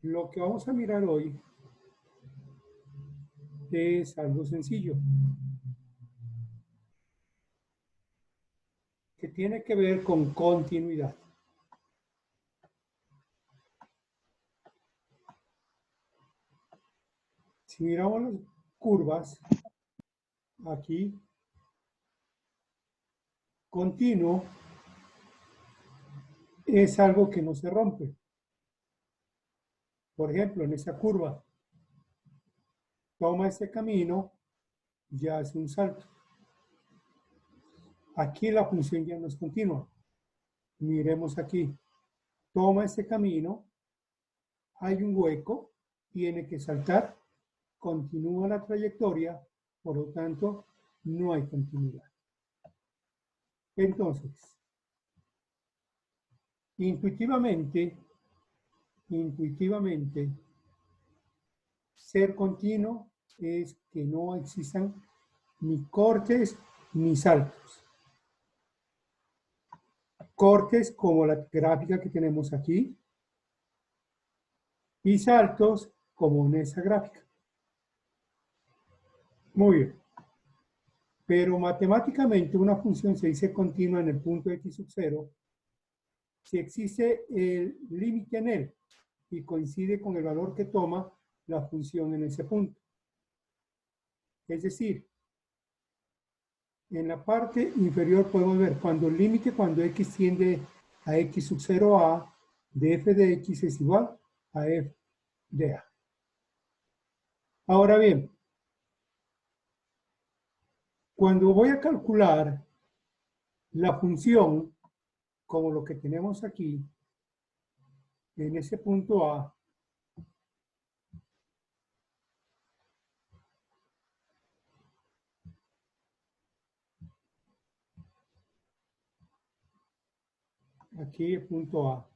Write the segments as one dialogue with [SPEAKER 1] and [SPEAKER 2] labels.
[SPEAKER 1] Lo que vamos a mirar hoy es algo sencillo, que tiene que ver con continuidad. Si miramos las curvas, aquí, continuo es algo que no se rompe. Por ejemplo, en esta curva, toma este camino y hace un salto. Aquí la función ya no es continua. Miremos aquí, toma este camino, hay un hueco, tiene que saltar, continúa la trayectoria, por lo tanto, no hay continuidad. Entonces, intuitivamente, ser continuo es que no existan ni cortes ni saltos. Cortes como la gráfica que tenemos aquí y saltos como en esa gráfica. Muy bien. Pero matemáticamente una función se dice continua en el punto x sub 0 si existe el límite en él y coincide con el valor que toma la función en ese punto. Es decir, en la parte inferior podemos ver cuando el límite, cuando x tiende a x sub 0a de f de x es igual a f de a. Ahora bien, cuando voy a calcular la función, como lo que tenemos aquí, en ese punto A, aquí el punto A,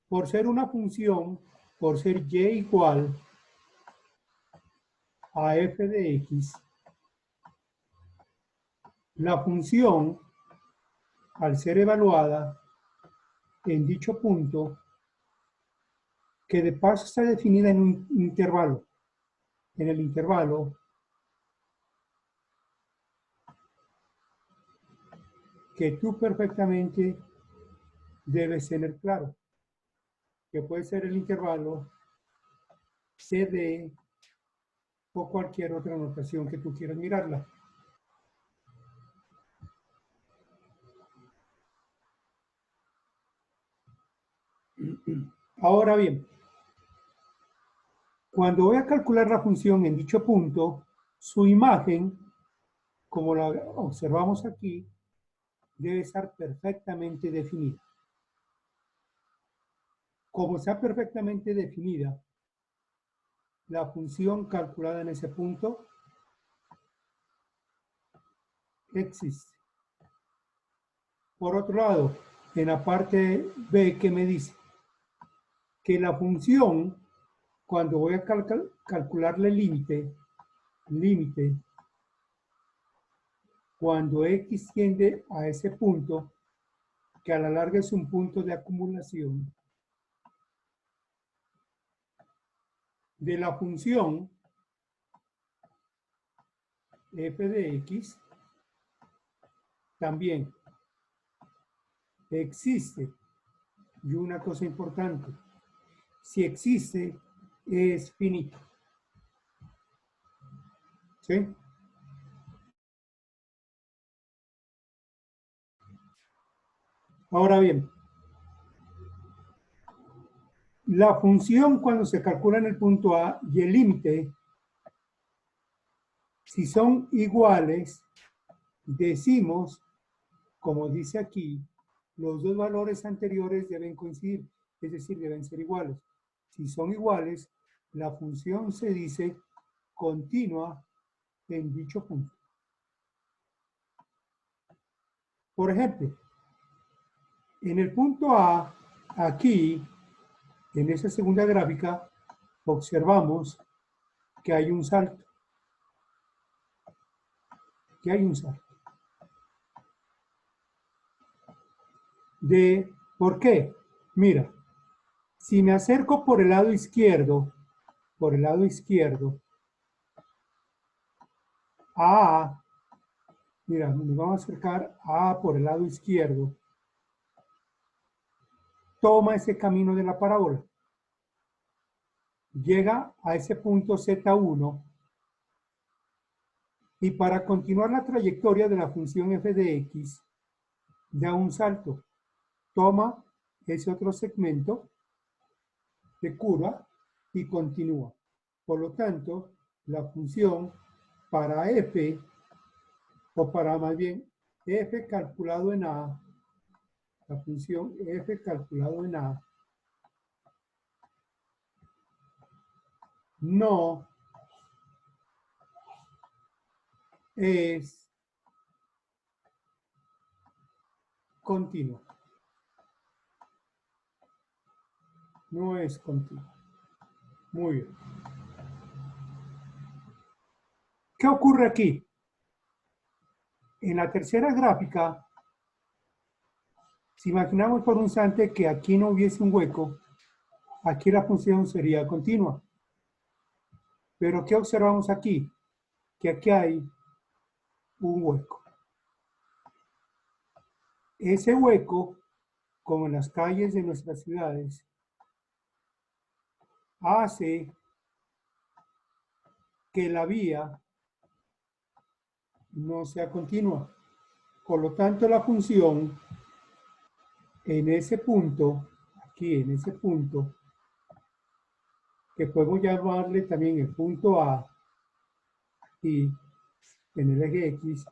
[SPEAKER 1] por ser una función, por ser y igual a f de x, la función, al ser evaluada en dicho punto, que de paso está definida en un intervalo, en el intervalo que tú perfectamente debes tener claro, que puede ser el intervalo CD o cualquier otra notación que tú quieras mirarla. Ahora bien, cuando voy a calcular la función en dicho punto, su imagen, como la observamos aquí, debe estar perfectamente definida. Como está perfectamente definida, la función calculada en ese punto existe. Por otro lado, en la parte B, ¿qué me dice? Que la función, cuando voy a calcularle límite, cuando x tiende a ese punto, que a la larga es un punto de acumulación, de la función f de x, también existe. Y una cosa importante, si existe, es finito. ¿Sí? Ahora bien, la función cuando se calcula en el punto A y el límite, si son iguales, decimos, como dice aquí, los dos valores anteriores deben coincidir, es decir, deben ser iguales. Si son iguales, la función se dice continua en dicho punto. Por ejemplo, en el punto A, aquí, en esa segunda gráfica, observamos que hay un salto. ¿Por qué? Mira, Si me acerco por el lado izquierdo, A, mira, nos vamos a acercar a A por el lado izquierdo, toma ese camino de la parábola, llega a ese punto Z1 y para continuar la trayectoria de la función f de x, da un salto, toma ese otro segmento de curva y continúa. Por lo tanto, la función para f, o para más bien f calculado en a, la función f calculado en a, no es continua. No es continua. Muy bien. ¿Qué ocurre aquí? En la tercera gráfica, si imaginamos por un instante que aquí no hubiese un hueco, aquí la función sería continua. Pero ¿qué observamos aquí? Que aquí hay un hueco. Ese hueco, como en las calles de nuestras ciudades, hace que la vía no sea continua. Por lo tanto, la función en ese punto, aquí en ese punto, que podemos llamarle también el punto A, y en el eje X,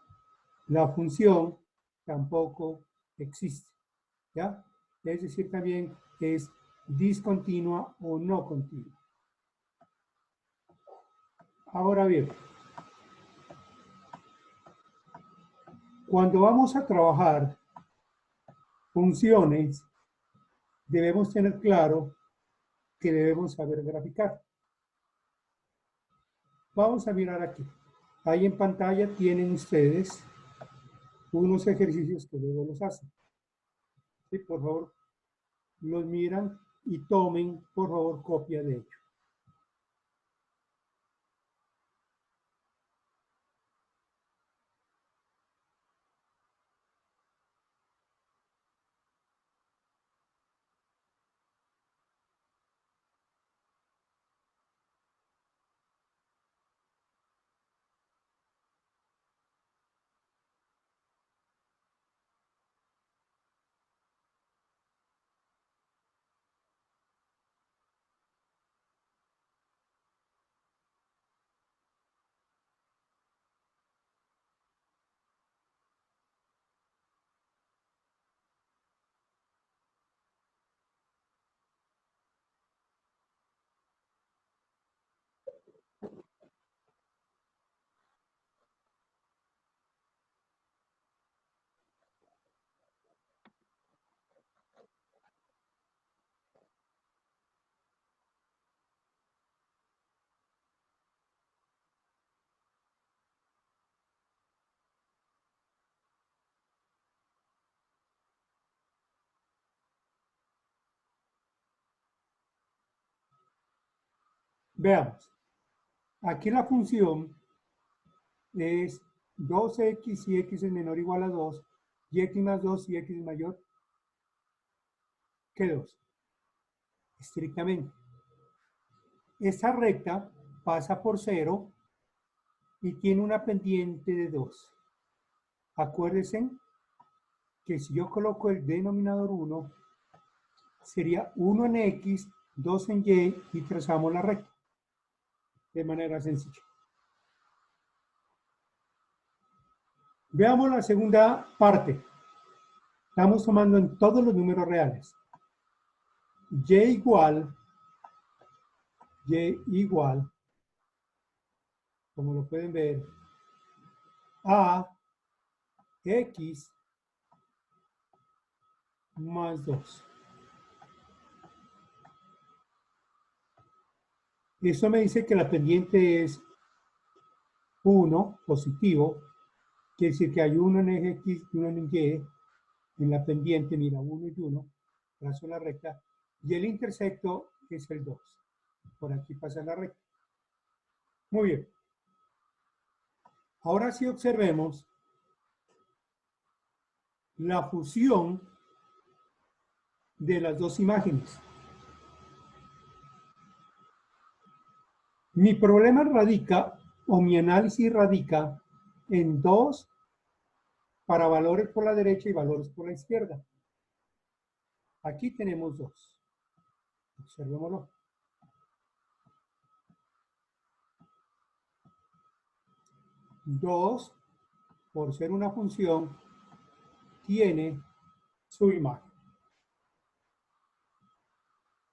[SPEAKER 1] la función tampoco existe, ¿ya? Es decir, también es discontinua o no continua. Ahora bien, cuando vamos a trabajar funciones, debemos tener claro que debemos saber graficar. Vamos a mirar aquí. Ahí en pantalla tienen ustedes unos ejercicios que luego los hacen. ¿Sí? Por favor, los miran y tomen, por favor, copia de ello. Veamos. Aquí la función es 2x si x es menor o igual a 2, y x más 2 si x es mayor que 2, estrictamente. Esta recta pasa por 0 y tiene una pendiente de 2. Acuérdense que si yo coloco el denominador 1, sería 1 en x, 2 en y, y trazamos la recta de manera sencilla. Veamos la segunda parte. Estamos tomando en todos los números reales. Y igual, como lo pueden ver, a x más 2. Eso me dice que la pendiente es 1, positivo, quiere decir que hay uno en eje X y uno en Y, en la pendiente, mira, 1 y 1, trazo la recta, y el intersecto es el 2. Por aquí pasa la recta. Muy bien. Ahora sí observemos la fusión de las dos imágenes. Mi problema radica, o mi análisis radica, en 2 para valores por la derecha y valores por la izquierda. Aquí tenemos 2. Observémoslo. 2, por ser una función, tiene su imagen.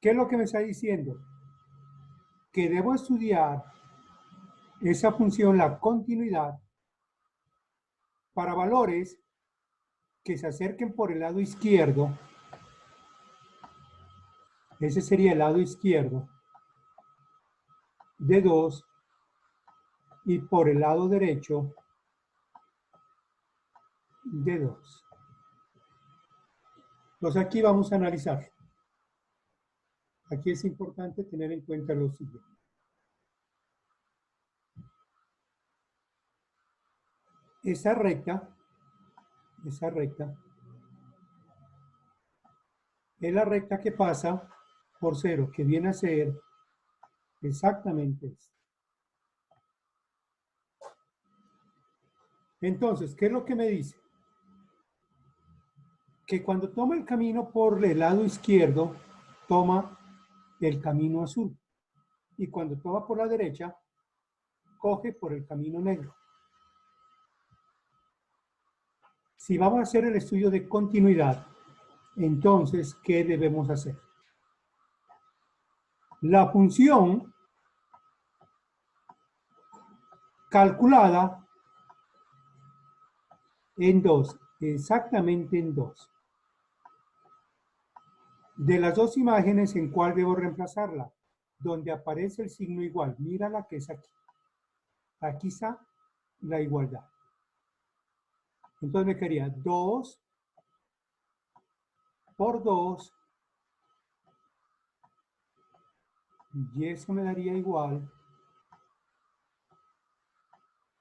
[SPEAKER 1] ¿Qué es lo que me está diciendo? Que debo estudiar esa función, la continuidad, para valores que se acerquen por el lado izquierdo. Ese sería el lado izquierdo de 2 y por el lado derecho de 2. Entonces aquí vamos a analizar. Aquí es importante tener en cuenta lo siguiente. Esa recta es la recta que pasa por 0, que viene a ser exactamente esto. Entonces, ¿qué es lo que me dice? Que cuando toma el camino por el lado izquierdo, toma el camino azul. Y cuando toma por la derecha, coge por el camino negro. Si vamos a hacer el estudio de continuidad, entonces, ¿qué debemos hacer? La función calculada en 2, exactamente en 2. De las dos imágenes, ¿en cuál debo reemplazarla? Donde aparece el signo igual. Mírala que es aquí. Aquí está la igualdad. Entonces me quedaría 2 por 2. Y eso me daría igual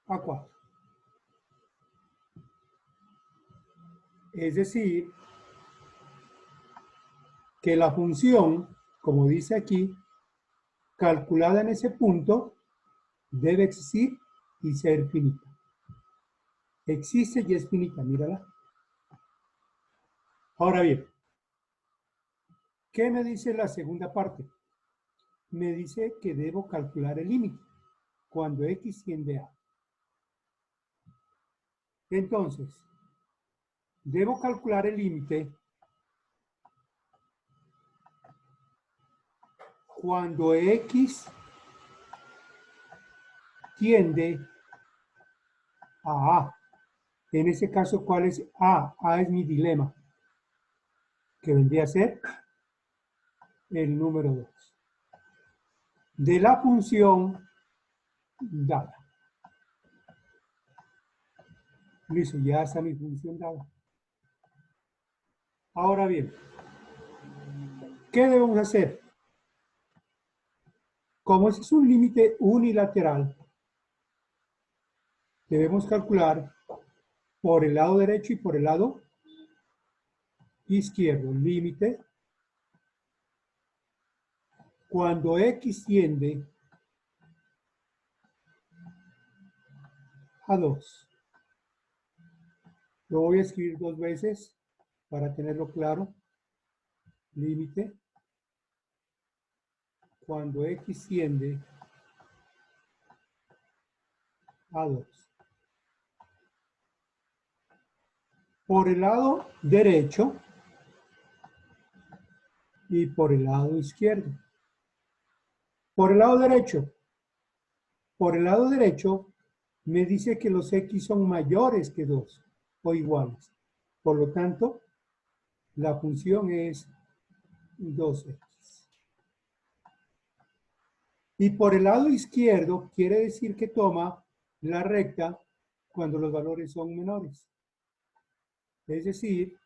[SPEAKER 1] a 4. Es decir, que la función, como dice aquí, calculada en ese punto, debe existir y ser finita. Existe y es finita, mírala. Ahora bien, ¿qué me dice la segunda parte? Me dice que debo calcular el límite cuando x tiende a. Entonces, debo calcular el límite cuando x tiende a A. En ese caso, ¿cuál es A? A es mi dilema, que vendría a ser el número 2. De la función dada. Listo, ya está mi función dada. Ahora bien, ¿qué debemos hacer? Como ese es un límite unilateral, debemos calcular por el lado derecho y por el lado izquierdo. Límite cuando x tiende a 2. Lo voy a escribir 2 veces para tenerlo claro. Límite cuando x tiende a 2. Por el lado derecho y por el lado izquierdo. Por el lado derecho me dice que los x son mayores que 2 o iguales. Por lo tanto, la función es 2x. Y por el lado izquierdo quiere decir que toma la recta cuando los valores son menores. Es decir,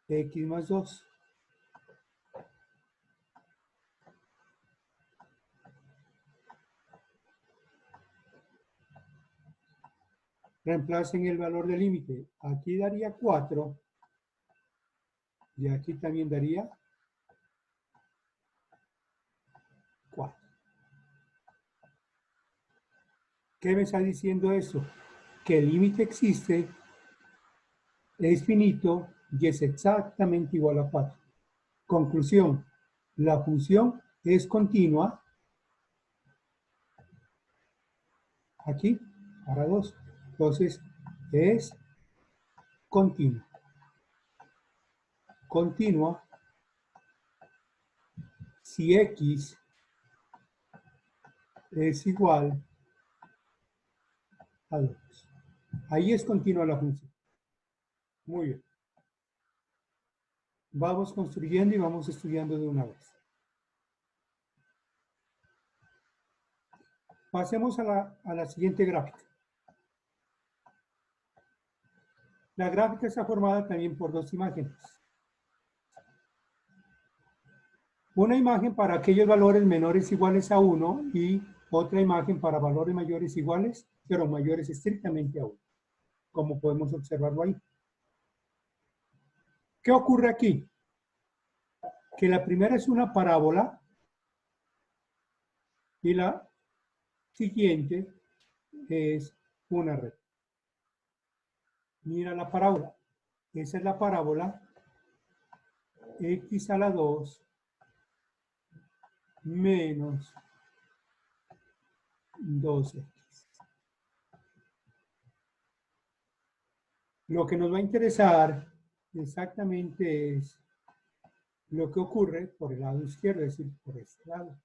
[SPEAKER 1] x más 2. reemplacen el valor del límite. Aquí daría 4 y aquí también daría 4. ¿Qué me está diciendo eso? Que el límite existe, es finito y es exactamente igual a 4. Conclusión, la función es continua aquí para 2. Entonces, es continua. Continua si x es igual a 2. Ahí es continua la función. Muy bien. Vamos construyendo y vamos estudiando de una vez. Pasemos a la siguiente gráfica. La gráfica está formada también por 2 imágenes. Una imagen para aquellos valores menores iguales a 1 y otra imagen para valores mayores iguales, pero mayores estrictamente a 1, como podemos observarlo ahí. ¿Qué ocurre aquí? Que la primera es una parábola y la siguiente es una recta. Mira la parábola. Esa es la parábola x a la 2 menos 2x. Lo que nos va a interesar exactamente es lo que ocurre por el lado izquierdo, es decir, por este lado.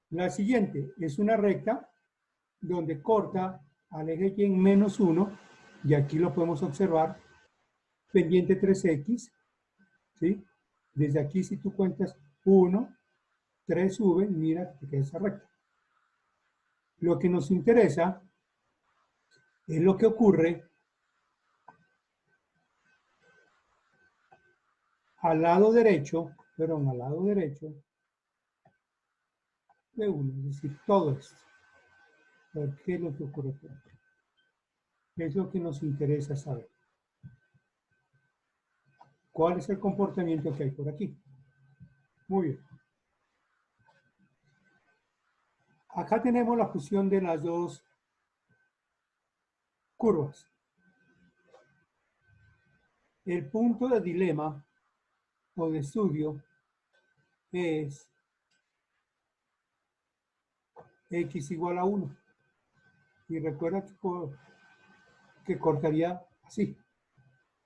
[SPEAKER 1] La siguiente es una recta donde corta al eje y en menos 1, y aquí lo podemos observar, pendiente 3x, ¿sí? Desde aquí si tú cuentas 1, 3 sube, mira que queda esa recta. Lo que nos interesa es lo que ocurre al lado derecho, perdón, al lado derecho de 1, es decir, todo esto. ¿Qué es lo que ocurre por aquí? ¿Qué es lo que nos interesa saber? ¿Cuál es el comportamiento que hay por aquí? Muy bien. Acá tenemos la fusión de las dos curvas. El punto de dilema o de estudio es x igual a 1. Y recuerda que cortaría así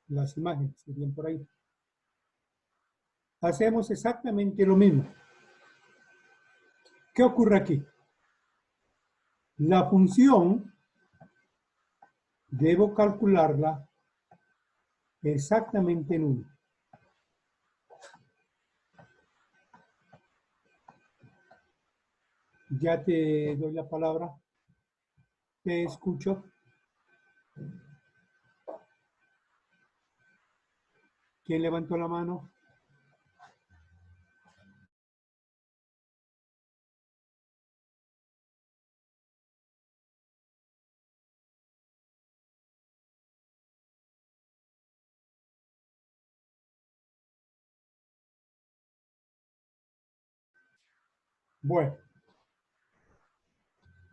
[SPEAKER 1] las imágenes, serían por ahí. Hacemos exactamente lo mismo. ¿Qué ocurre aquí? La función debo calcularla exactamente en 1. Ya te doy la palabra. Te escucho. ¿Quién levantó la mano? Bueno,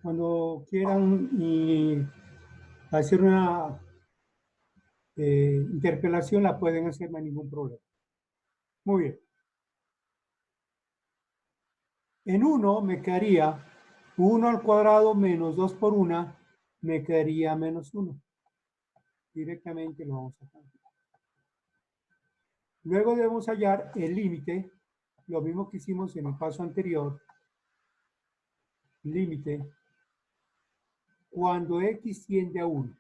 [SPEAKER 1] cuando quieran hacer una interpelación, la pueden hacer, no hay ningún problema. Muy bien. En 1 me quedaría 1 al cuadrado menos 2 por 1, me quedaría menos 1. Directamente lo vamos a calcular. Luego debemos hallar el límite, lo mismo que hicimos en el paso anterior. Límite cuando x tiende a 1.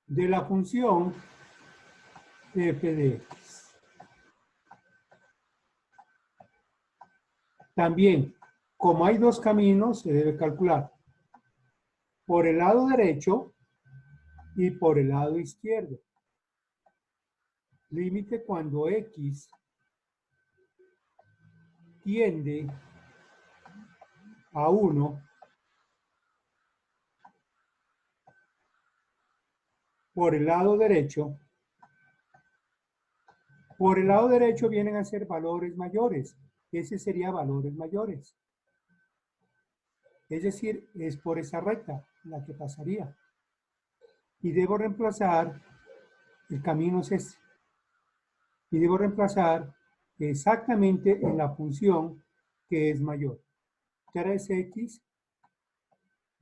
[SPEAKER 1] De la función f de x. También, como hay dos caminos, se debe calcular por el lado derecho y por el lado izquierdo. Límite cuando x tiende a 1, por el lado derecho vienen a ser valores mayores. Ese sería valores mayores. Es decir, es por esa recta la que pasaría. Y debo reemplazar, el camino es este. Y debo reemplazar exactamente en la función que es mayor. 3x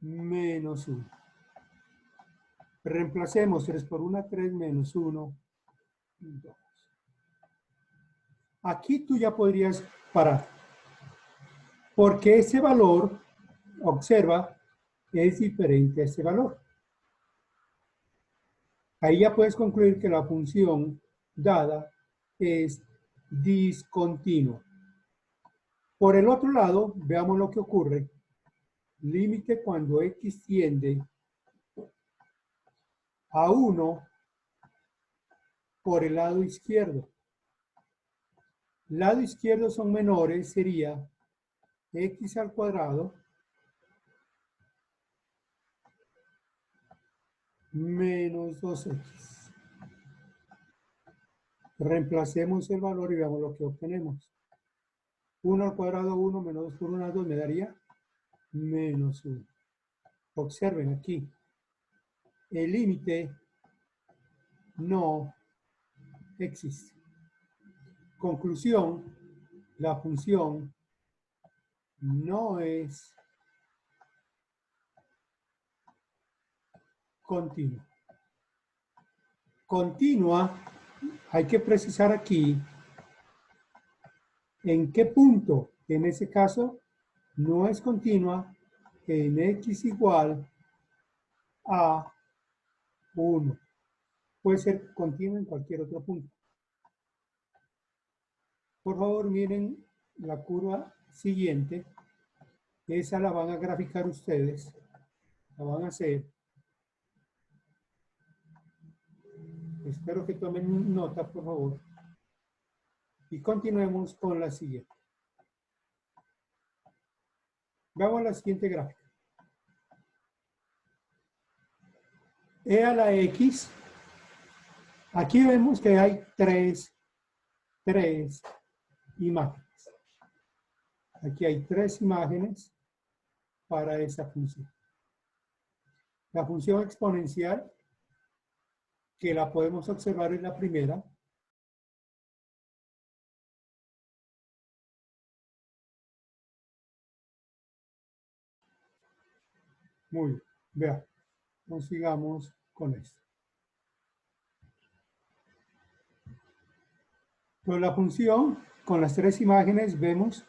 [SPEAKER 1] menos 1. Reemplacemos 3 por 1, 3 menos 1, 2. Aquí tú ya podrías parar. Porque ese valor, observa, es diferente a ese valor. Ahí ya puedes concluir que la función dada es discontinua. Por el otro lado, veamos lo que ocurre. Límite cuando x tiende a 1 por el lado izquierdo. Lado izquierdo son menores, sería x al cuadrado menos 2x. Reemplacemos el valor y veamos lo que obtenemos. 1 al cuadrado 1 menos 2 por 1 2 me daría menos 1. Observen aquí. El límite no existe. Conclusión, la función no es continua. Continua, hay que precisar aquí en qué punto, en ese caso, no es continua en x igual a 1. Puede ser continua en cualquier otro punto. Por favor, miren la curva siguiente. Esa la van a graficar ustedes. La van a hacer. Espero que tomen nota, por favor. Y continuemos con la siguiente. Veamos la siguiente gráfica. E a la X. Aquí vemos que hay tres imágenes. Aquí hay 3 imágenes para esa función. La función exponencial, que la podemos observar en la primera. Muy bien, vean, consigamos con esto. Con la función, con las 3 imágenes, vemos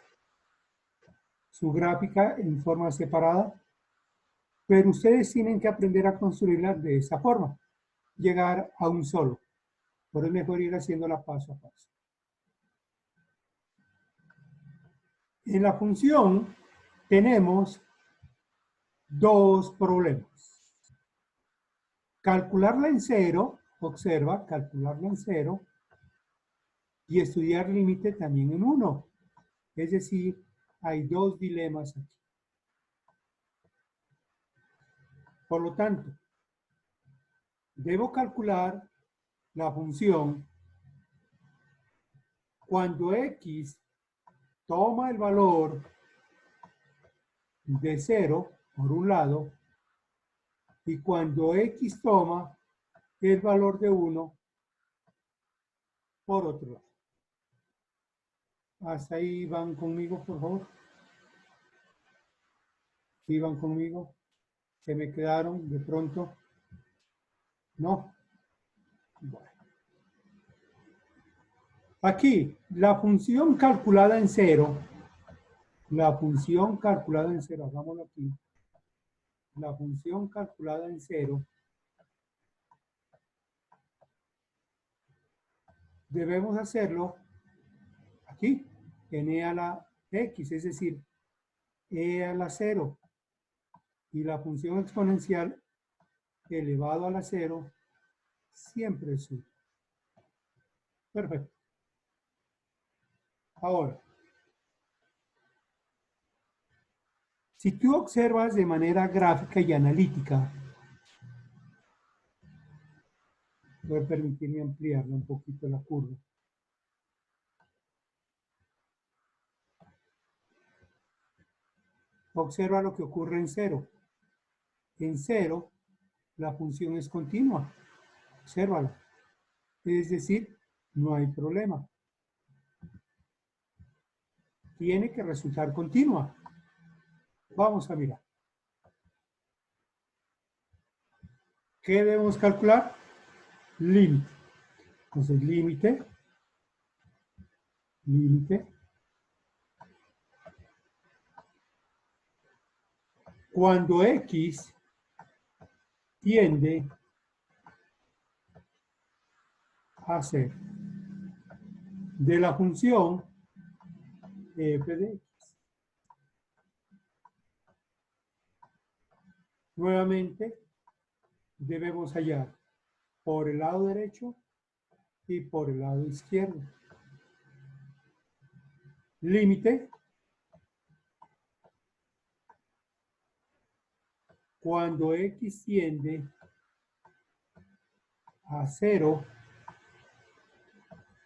[SPEAKER 1] su gráfica en forma separada, pero ustedes tienen que aprender a construirla de esa forma, llegar a un solo. Por eso es mejor ir haciéndola paso a paso. En la función tenemos 2 problemas. Calcularla en cero, observa, calcularla en 0, y estudiar límite también en 1. Es decir, hay 2 dilemas aquí. Por lo tanto, debo calcular la función cuando x toma el valor de 0 por un lado y cuando x toma el valor de 1 por otro lado. Hasta ahí van conmigo, por favor. ¿Sí van conmigo? ¿Se me quedaron de pronto? ¿No? Bueno. Aquí, la función calculada en 0, hagámoslo aquí. La función calculada en 0, debemos hacerlo aquí, en e a la x, es decir, e a la 0. Y la función exponencial elevado a la 0 siempre es 1. Perfecto. Ahora, Si tú observas de manera gráfica y analítica, voy a permitirme ampliarla un poquito la curva. Observa lo que ocurre en cero. En cero, la función es continua. Obsérvalo. Es decir, no hay problema. Tiene que resultar continua. Vamos a mirar. ¿Qué debemos calcular? Límite. Entonces, límite. Cuando x tiende a ser de la función f de x. Nuevamente, debemos hallar por el lado derecho y por el lado izquierdo. Límite. Cuando x tiende a 0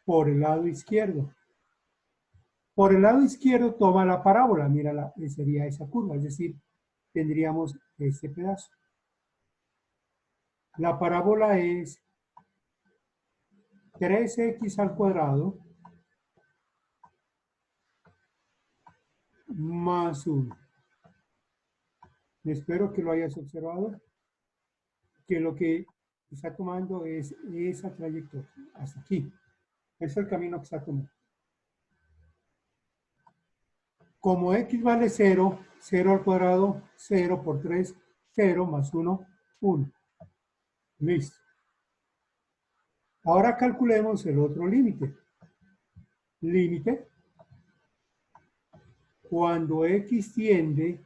[SPEAKER 1] por el lado izquierdo. Por el lado izquierdo toma la parábola, mira, sería esa curva, es decir, tendríamos este pedazo. La parábola es 3x al cuadrado más 1. Espero que lo hayas observado, que lo que está tomando es esa trayectoria, hasta aquí. Es el camino que está tomando. Como x vale 0, 0 al cuadrado, 0 por 3, 0 más 1, 1. Listo. Ahora calculemos el otro límite. Límite. Cuando x tiende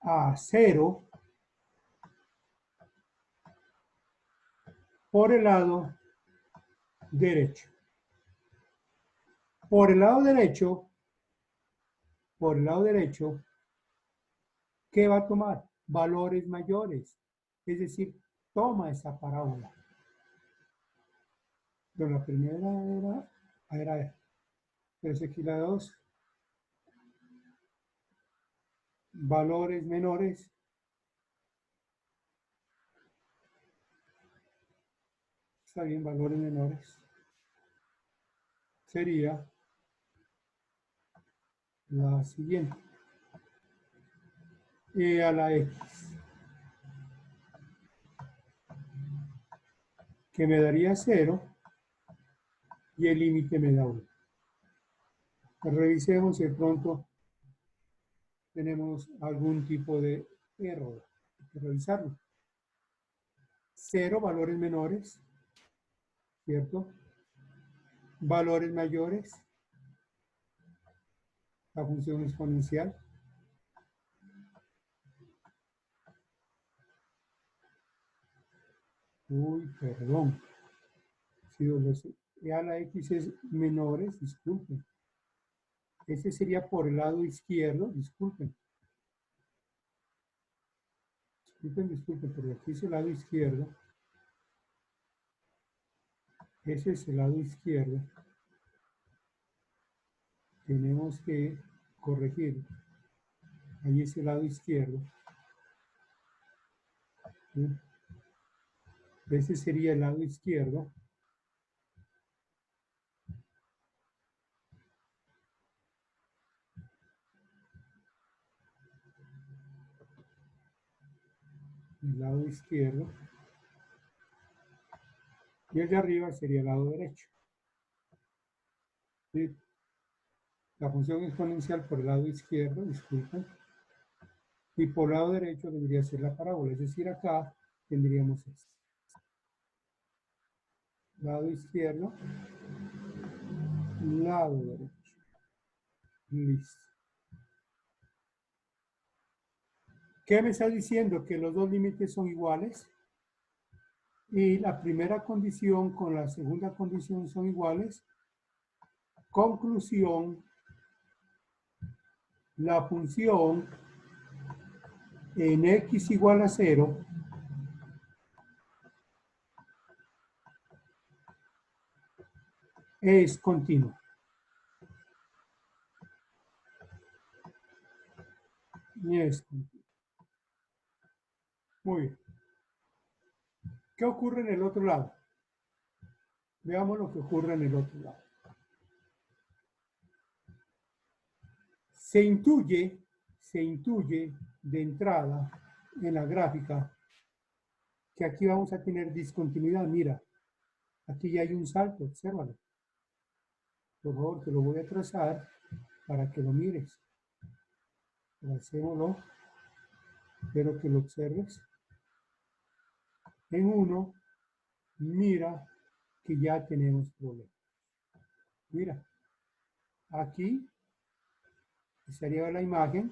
[SPEAKER 1] a 0 por el lado derecho. Por el lado derecho, ¿qué va a tomar? Valores mayores. Es decir, toma esa parábola. Pero la primera era 3x a la 2. Valores menores. Está bien, valores menores. Sería la siguiente. E a la x. Que me daría 0. Y el límite me da 1. Revisemos si de pronto tenemos algún tipo de error. Hay que revisarlo. 0, valores menores, ¿cierto? Valores mayores, la función exponencial. Uy, perdón. Si a la x es menores, disculpen. Ese sería por el lado izquierdo, disculpen. Disculpen, pero aquí es el lado izquierdo. Ese es el lado izquierdo. Tenemos que corregir. Ahí es el lado izquierdo. ¿Sí? Ese sería el lado izquierdo. El lado izquierdo. Y el de arriba sería el lado derecho. ¿Sí? La función exponencial por el lado izquierdo, disculpen. Y por el lado derecho debería ser la parábola. Es decir, acá tendríamos esto. Lado izquierdo, lado derecho. Listo. ¿Qué me está diciendo? Que los dos límites son iguales. Y la primera condición con la segunda condición son iguales. Conclusión. la función en x igual a 0 es continua. Es continua. Muy bien. ¿Qué ocurre en el otro lado? Veamos lo que ocurre en el otro lado. Se intuye de entrada en la gráfica que aquí vamos a tener discontinuidad. Mira, aquí ya hay un salto, obsérvalo. Por favor, te lo voy a trazar para que lo mires. Tracémoslo, espero que lo observes. En 1, mira que ya tenemos problemas. Mira, aquí sería la imagen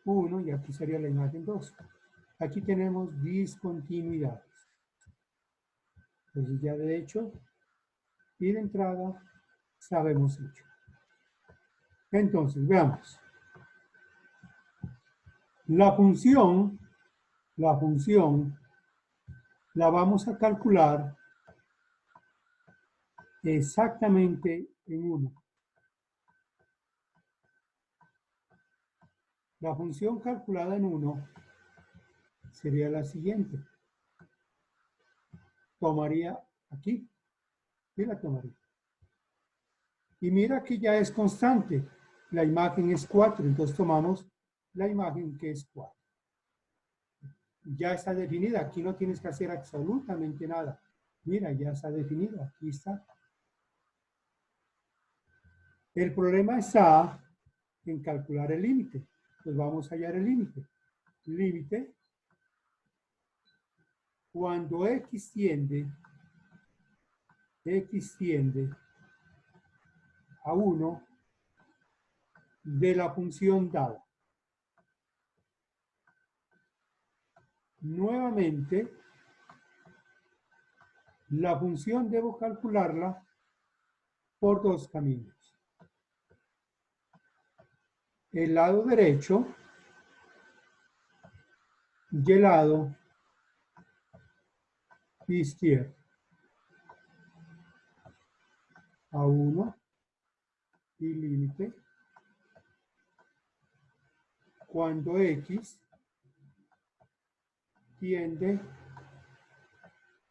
[SPEAKER 1] 1 y aquí sería la imagen 2. Aquí tenemos discontinuidades. Entonces ya de hecho, y de entrada, sabemos hecho. Entonces, veamos. La función la vamos a calcular exactamente en 1. La función calculada en 1 sería la siguiente. Tomaría aquí. Y la tomaría. Y mira que ya es constante. La imagen es 4. Entonces tomamos la imagen que es 4. Ya está definida. Aquí no tienes que hacer absolutamente nada. Mira, ya está definido. Aquí está. El problema está en calcular el límite. Pues vamos a hallar el límite. Límite cuando x tiende a 1 de la función dada. Nuevamente, la función debo calcularla por dos caminos. El lado derecho y el lado izquierdo. A 1 y límite cuando x tiende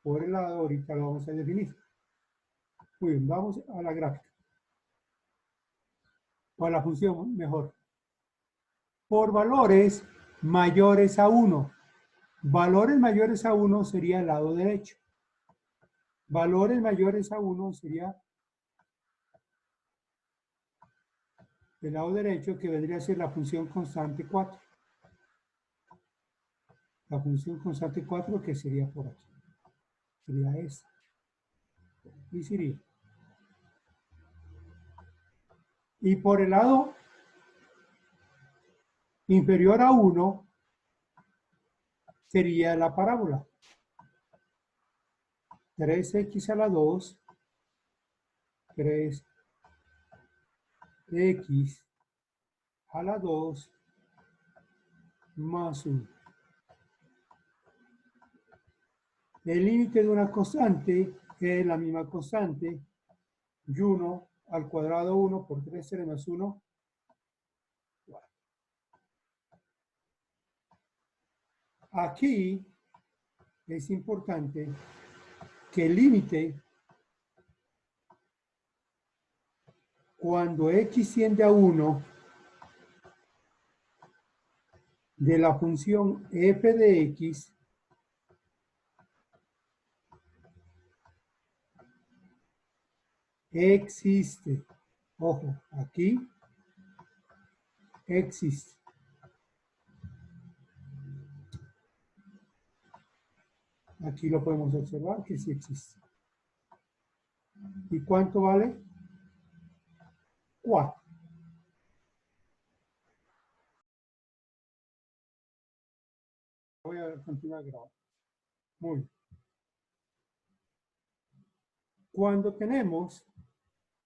[SPEAKER 1] por el lado, ahorita lo vamos a definir. Muy bien, vamos a la gráfica. O a la función, mejor. Por valores mayores a 1. Valores mayores a 1 sería el lado derecho. Valores mayores a 1 sería el lado derecho, que vendría a ser la función constante 4. La función constante 4 que sería por aquí. Sería esta. Y sería. Y por el lado inferior a 1 sería la parábola. 3x a la 2, 3x a la 2 más 1. El límite de una constante es la misma constante, y 1 al cuadrado 1 por 3 más 1. Aquí es importante que el límite, cuando x tiende a 1, de la función f de x existe. Ojo, aquí existe. Aquí lo podemos observar que sí existe. ¿Y cuánto vale? 4. Voy a continuar grabando. Muy bien. Cuando tenemos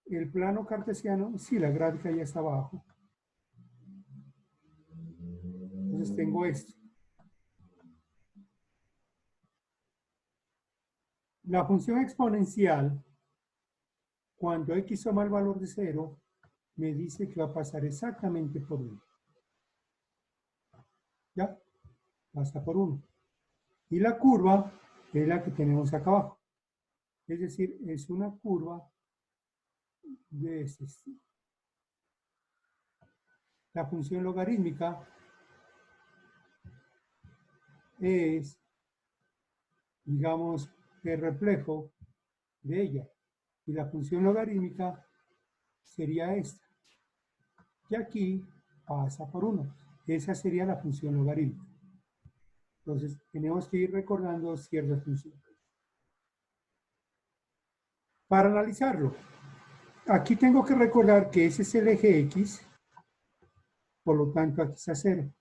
[SPEAKER 1] el plano cartesiano, sí, la gráfica ya está abajo. Entonces tengo esto. La función exponencial, cuando x suma el valor de 0, me dice que va a pasar exactamente por 1. ¿Ya? Pasa por 1. Y la curva es la que tenemos acá abajo. Es decir, es una curva de este estilo. La función logarítmica es, digamos, el reflejo de ella. Y la función logarítmica sería esta. Y aquí pasa por 1. Esa sería la función logarítmica. Entonces, tenemos que ir recordando ciertas funciones. Para analizarlo, aquí tengo que recordar que ese es el eje X, por lo tanto aquí está 0.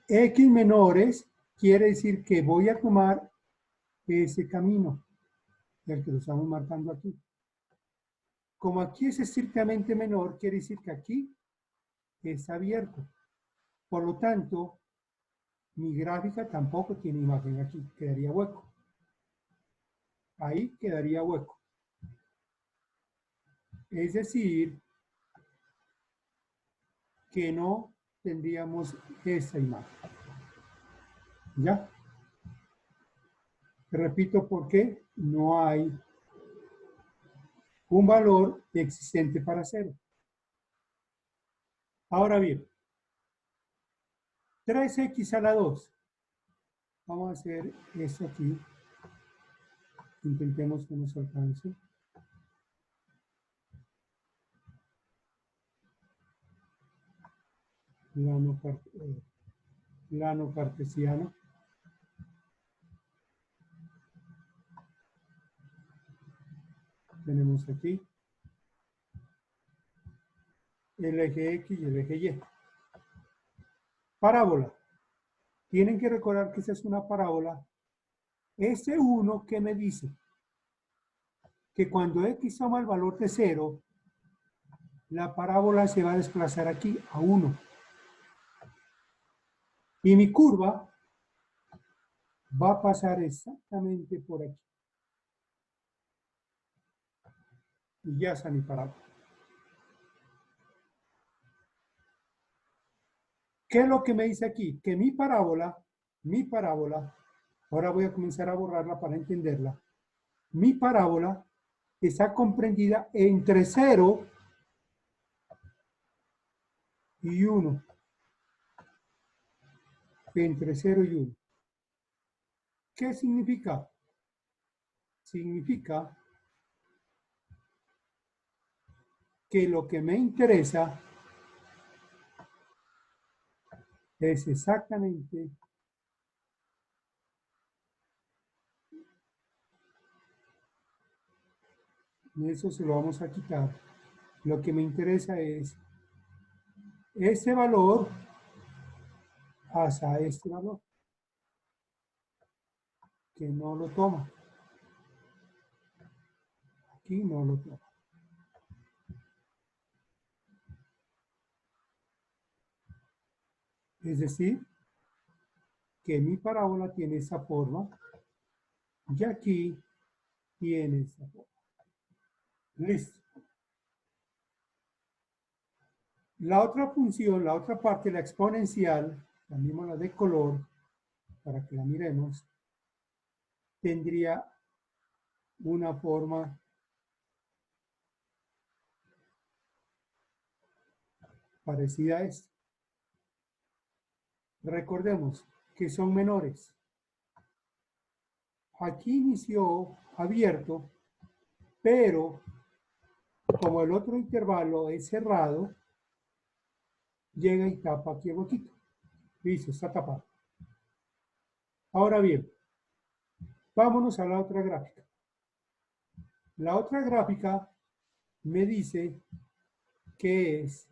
[SPEAKER 1] X menores quiere decir que voy a tomar ese camino, el que lo estamos marcando aquí. Como aquí es estrictamente menor, quiere decir que aquí está abierto. Por lo tanto, mi gráfica tampoco tiene imagen aquí, quedaría hueco. Ahí quedaría hueco. Es decir, que no tendríamos esa imagen. ¿Ya? Repito, ¿por qué? No hay un valor existente para 0. Ahora bien, 3x a la 2. Vamos a hacer esto aquí. Intentemos que nos alcance. Plano cartesiano. Tenemos aquí el eje X y el eje Y. Parábola. Tienen que recordar que esa es una parábola. Ese 1 que me dice que cuando X toma el valor de 0, la parábola se va a desplazar aquí a 1. Y mi curva va a pasar exactamente por aquí. Y ya está mi parábola. ¿Qué es lo que me dice aquí? Que mi parábola, ahora voy a comenzar a borrarla para entenderla. Mi parábola está comprendida entre 0 y 1. Entre 0 y 1. ¿Qué significa? Significa que lo que me interesa es exactamente eso se lo vamos a quitar. Lo que me interesa es este valor hasta este valor, que no lo toma. Aquí no lo toma. Es decir, que mi parábola tiene esa forma y aquí tiene esa forma. Listo. La otra función, la otra parte, la exponencial, llamémosla de color, para que la miremos, tendría una forma parecida a esta. Recordemos que son menores. Aquí inició abierto, pero como el otro intervalo es cerrado, llega y tapa aquí el huequito. Listo, está tapado. Ahora bien, vámonos a la otra gráfica. La otra gráfica me dice que es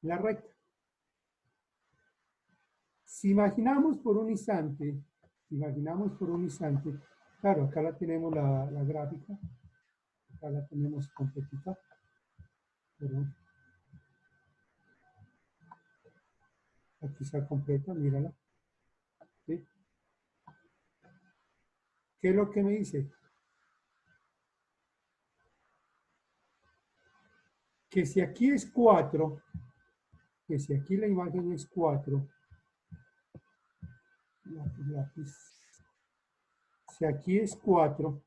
[SPEAKER 1] la recta. Si imaginamos por un instante, claro, acá la tenemos la gráfica, acá la tenemos completita, perdón. Aquí está completa, mírala. ¿Sí? ¿Qué es lo que me dice? Que si aquí es 4, que si aquí la imagen es 4, lápiz, si aquí es 4,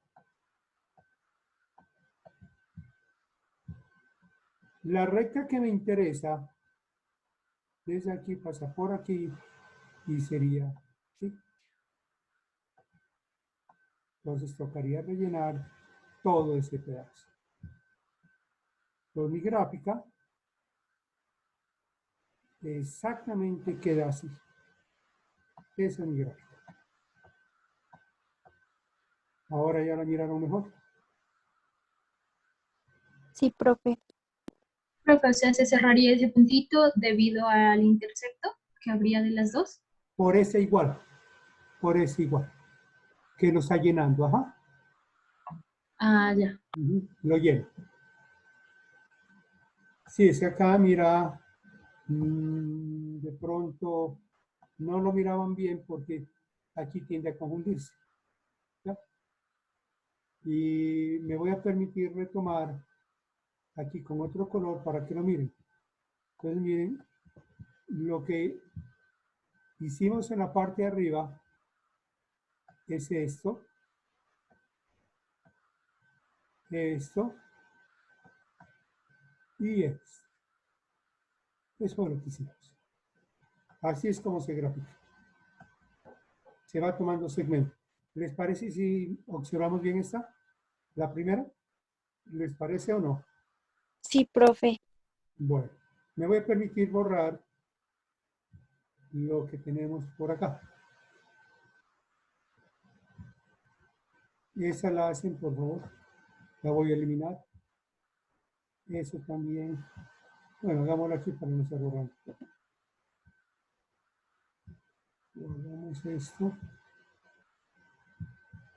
[SPEAKER 1] la recta que me interesa, desde aquí pasa por aquí y sería, ¿sí? Entonces tocaría rellenar todo ese pedazo. Entonces mi gráfica exactamente queda así. Esa es mi gráfica. Ahora ya la miraron mejor.
[SPEAKER 2] Sí, profe.
[SPEAKER 3] Profe, o sea, se cerraría ese puntito debido al intersecto que habría de las dos.
[SPEAKER 1] Por ese igual. Por ese igual. Que lo está llenando, ajá.
[SPEAKER 3] Ah, ya.
[SPEAKER 1] Lo lleno. Sí, es que acá mira, de pronto no lo miraban bien porque aquí tiende a confundirse. ¿Ya? Y me voy a permitir retomar aquí con otro color para que lo miren. Entonces miren, lo que hicimos en la parte de arriba es esto, esto y esto. Eso fue lo que hicimos. Así es como se grafica. Se va tomando segmento. ¿Les parece si observamos bien esta? La primera. ¿Les parece o no?
[SPEAKER 2] Sí, profe.
[SPEAKER 1] Bueno, me voy a permitir borrar lo que tenemos por acá. Esa la hacen, por favor. La voy a eliminar. Eso también. Bueno, hagámoslo aquí para no estar borrando. Hagamos esto.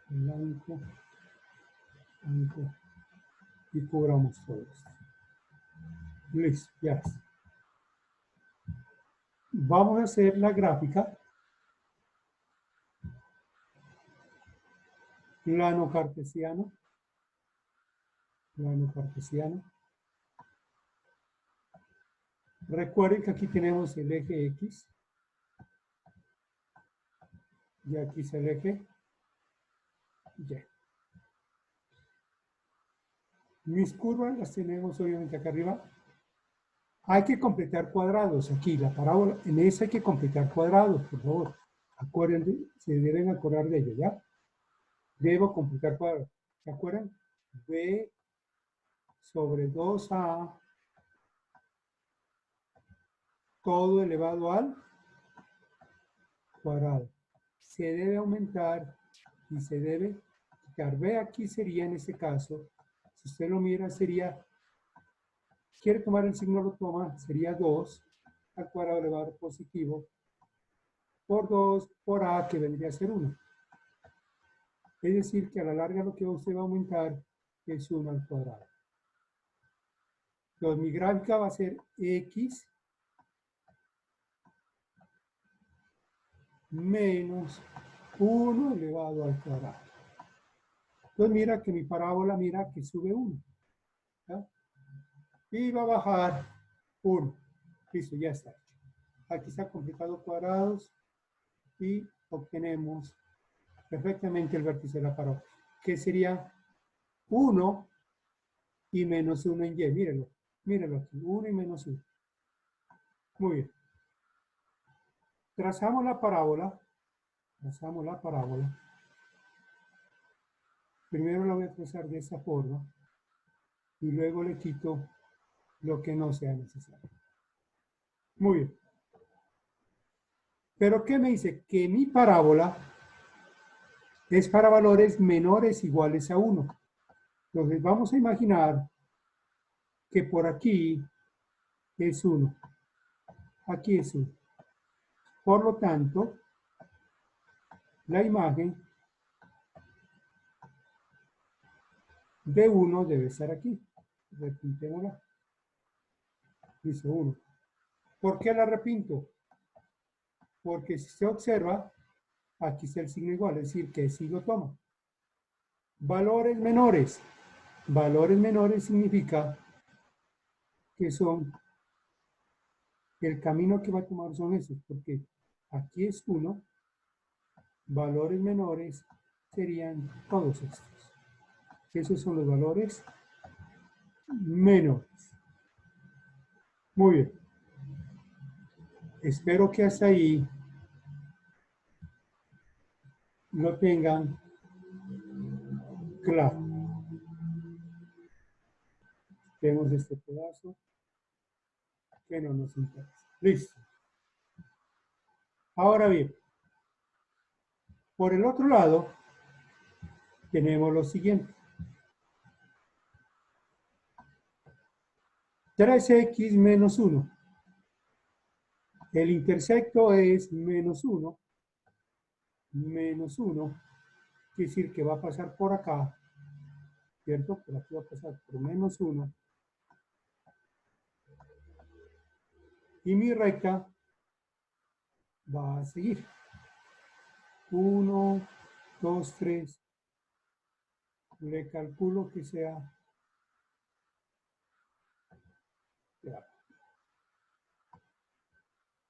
[SPEAKER 1] Blanco. Blanco. Y cubramos todo esto. Listo, ya está. Vamos a hacer la gráfica. Plano cartesiano. Plano cartesiano. Recuerden que aquí tenemos el eje X. Y aquí es el eje Y. Mis curvas las tenemos obviamente acá arriba. Hay que completar cuadrados aquí, la parábola. En esa hay que completar cuadrados, por favor. Acuérdense, se deben acordar de ello, ¿ya? Debo completar cuadrados. ¿Se acuerdan? B sobre 2A todo elevado al cuadrado. Se debe aumentar y se debe quitar. B aquí sería en este caso, si usted lo mira, sería, quiere tomar el signo, lo toma, sería 2 al cuadrado elevado positivo por 2 por A, que vendría a ser 1. Es decir, que a la larga lo que usted va a aumentar es 1 al cuadrado. Entonces mi gráfica va a ser X menos 1 elevado al cuadrado. Entonces mira que mi parábola, mira que sube 1. ¿Ya? Y va a bajar 1. Listo, ya está hecho. Aquí está completado cuadrados y obtenemos perfectamente el vértice de la parábola, que sería 1 y menos 1 en Y. Mírenlo, mírenlo aquí, 1 y menos 1. Muy bien. Trazamos la parábola. Trazamos la parábola. Primero la voy a trazar de esta forma y luego le quito lo que no sea necesario. Muy bien. Pero ¿qué me dice? Que mi parábola es para valores menores iguales a 1. Entonces vamos a imaginar que por aquí es 1. Aquí es 1. Por lo tanto, la imagen de 1 debe estar aquí. Repintémosla. Dice 1. ¿Por qué la repinto? porque si se observa, aquí está el signo igual, es decir, que sí lo toma. Valores menores. Valores menores significa que son, el camino que va a tomar son esos, porque aquí es 1, valores menores serían todos estos. Esos son los valores menores. Muy bien. Espero que hasta ahí lo tengan claro. Tenemos este pedazo que no nos interesa. Listo. Ahora bien, por el otro lado, tenemos lo siguiente. 3x menos 1. El intersecto es menos 1. Menos 1. Quiere decir que va a pasar por acá. ¿Cierto? Por aquí va a pasar por menos 1. Y mi recta va a seguir. 1, 2, 3. Le calculo que sea.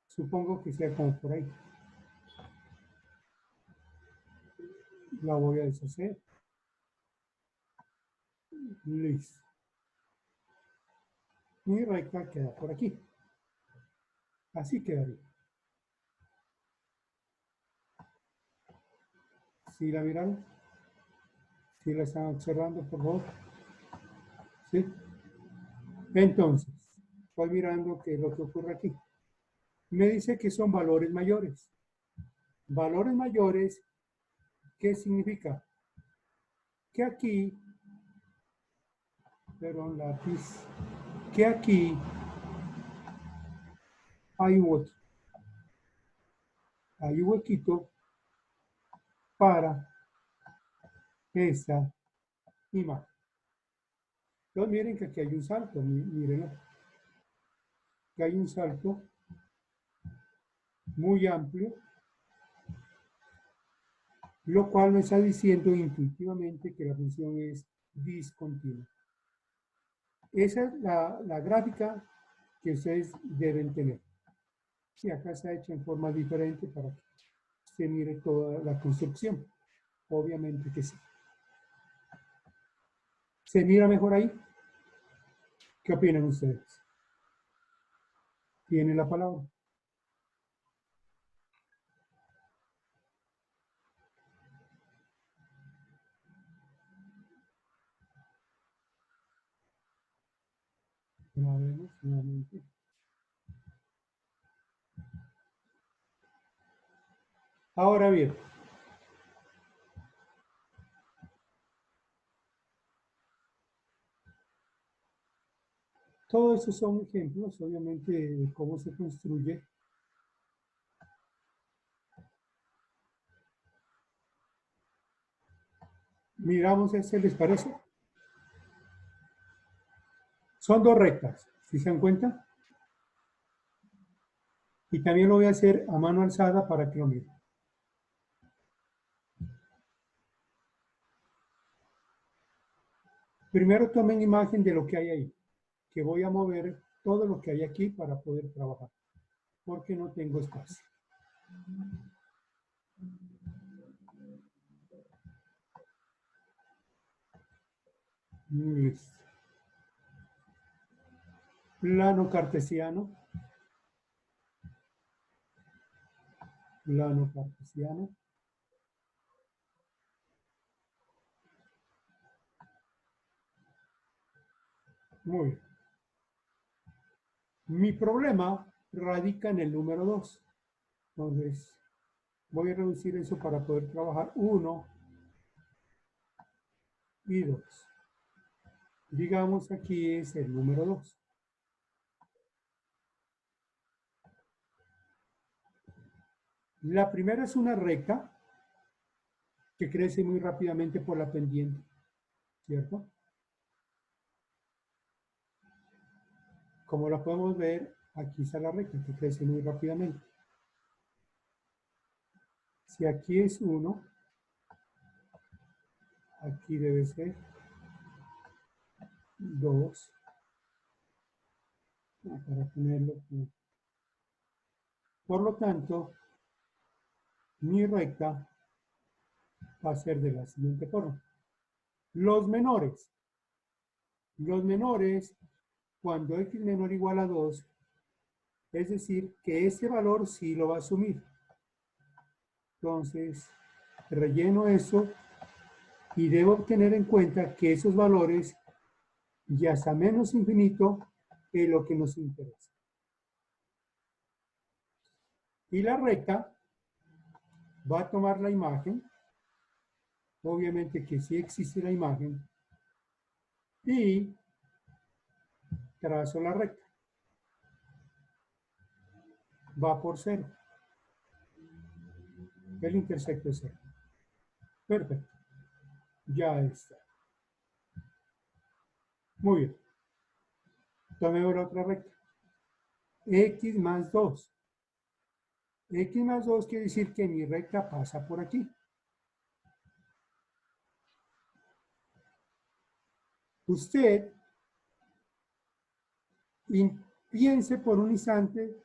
[SPEAKER 1] Supongo que sea como por ahí. La voy a deshacer. Listo. Mi recta queda por aquí. Así quedaría. ¿Sí la miraron? ¿Sí la están observando, por favor? ¿Sí? Entonces, voy mirando qué es lo que ocurre aquí. Me dice que son valores mayores. Valores mayores, ¿qué significa? Que aquí, perdón, lápiz, que aquí hay un huequito. Hay un huequito para esta imagen. Entonces miren que aquí hay un salto, mírenlo. Que hay un salto muy amplio, lo cual me está diciendo intuitivamente que la función es discontinua. Esa es la gráfica que ustedes deben tener. Sí, acá está hecha en forma diferente para que se mire toda la construcción. Obviamente que sí. ¿Se mira mejor ahí? ¿Qué opinan ustedes? Tiene la palabra. La vemos nuevamente. Ahora bien, todos estos son ejemplos, obviamente, de cómo se construye. Miramos este, ¿les parece? Son dos rectas, ¿sí se dan cuenta? Y también lo voy a hacer a mano alzada para que lo miren. Primero tomen imagen de lo que hay ahí, que voy a mover todo lo que hay aquí para poder trabajar, porque no tengo espacio. Listo. Plano cartesiano. Plano cartesiano. Muy bien. Mi problema radica en el número 2. Entonces, voy a reducir eso para poder trabajar 1 y 2. Digamos aquí es el número 2. La primera es una recta que crece muy rápidamente por la pendiente, ¿cierto? Como la podemos ver, aquí está la recta que crece muy rápidamente. Si aquí es 1, aquí debe ser 2. Para ponerlo aquí. Por lo tanto, mi recta va a ser de la siguiente forma. Los menores, cuando x menor o igual a 2, es decir, que ese valor sí lo va a asumir. Entonces, relleno eso y debo tener en cuenta que esos valores ya hasta menos infinito es lo que nos interesa. Y la recta va a tomar la imagen, obviamente que sí existe la imagen, y trazo la recta. Va por 0. El intersecto es 0. Perfecto. Ya está. Muy bien. Tomemos la otra recta. X más 2. X más 2 quiere decir que mi recta pasa por aquí. Usted piense por un instante